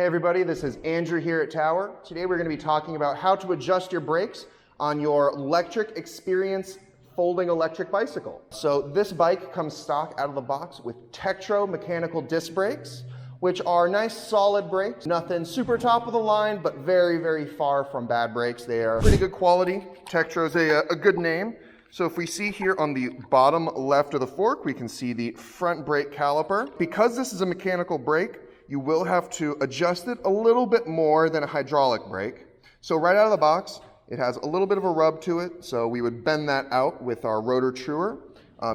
Hey everybody, this is Andrew here at Tower. Today we're going to be talking about how to adjust your brakes on your Lectric Experience folding electric bicycle. So this bike comes stock out of the box with Tektro mechanical disc brakes, which are nice solid brakes. Nothing super top of the line, but very, very far from bad brakes. They are pretty good quality. Tektro's a good name. So if we see here on the bottom left of the fork, we can see the front brake caliper. Because this is a mechanical brake, you will have to adjust it a little bit more than a hydraulic brake. So right out of the box, it has a little bit of a rub to it, so we would bend that out with our rotor truer.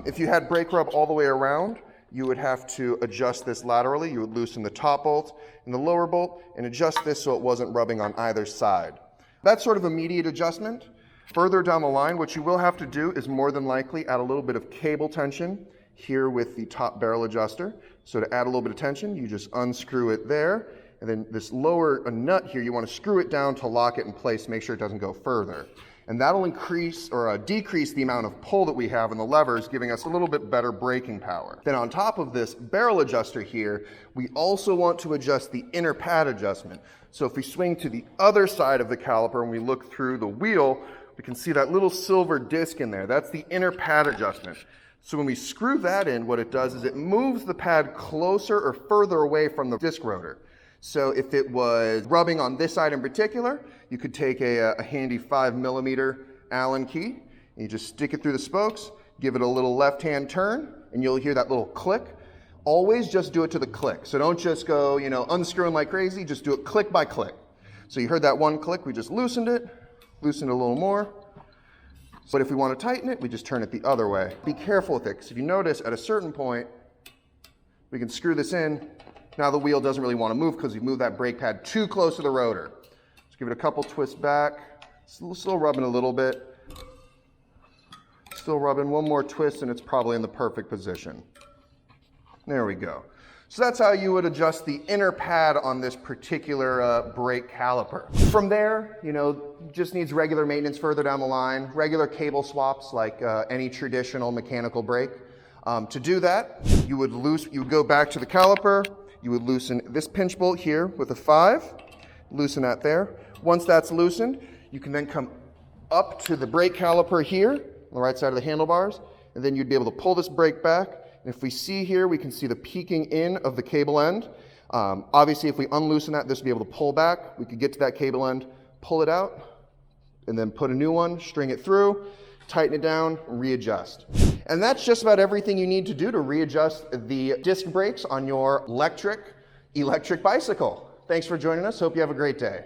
If you had brake rub all the way around, you would have to adjust this laterally. You would loosen the top bolt and the lower bolt and adjust this so it wasn't rubbing on either side. That's sort of immediate adjustment. Further down the line, what you will have to do is more than likely add a little bit of cable tension here with the top barrel adjuster. So to add a little bit of tension, you just unscrew it there. And then this lower nut here, you want to screw it down to lock it in place, make sure it doesn't go further. And that'll increase or decrease the amount of pull that we have in the levers, giving us a little bit better braking power. Then on top of this barrel adjuster here, we also want to adjust the inner pad adjustment. So if we swing to the other side of the caliper and we look through the wheel, we can see that little silver disc in there. That's the inner pad adjustment. So when we screw that in, what it does is it moves the pad closer or further away from the disc rotor. So if it was rubbing on this side in particular, you could take a handy 5mm Allen key, and you just stick it through the spokes, give it a little left-hand turn, and you'll hear that little click. Always just do it to the click. So don't just go, unscrewing like crazy, just do it click by click. So you heard that one click, we just loosened it a little more. But if we want to tighten it, we just turn it the other way. Be careful with it, because if you notice at a certain point, we can screw this in. Now the wheel doesn't really want to move because we moved that brake pad too close to the rotor. Just give it a couple twists back. Still rubbing a little bit. Still rubbing one more twist and it's probably in the perfect position. There we go. So that's how you would adjust the inner pad on this particular brake caliper. From there, just needs regular maintenance further down the line, regular cable swaps like any traditional mechanical brake. To do that, you would go back to the caliper, you would loosen this pinch bolt here with a 5, loosen that there. Once that's loosened, you can then come up to the brake caliper here, on the right side of the handlebars, and then you'd be able to pull this brake back. And if we see here, we can see the peeking in of the cable end. Obviously, if we unloosen that, this would be able to pull back. We could get to that cable end, pull it out, and then put a new one, string it through, tighten it down, readjust. And that's just about everything you need to do to readjust the disc brakes on your Lectric electric bicycle. Thanks for joining us. Hope you have a great day.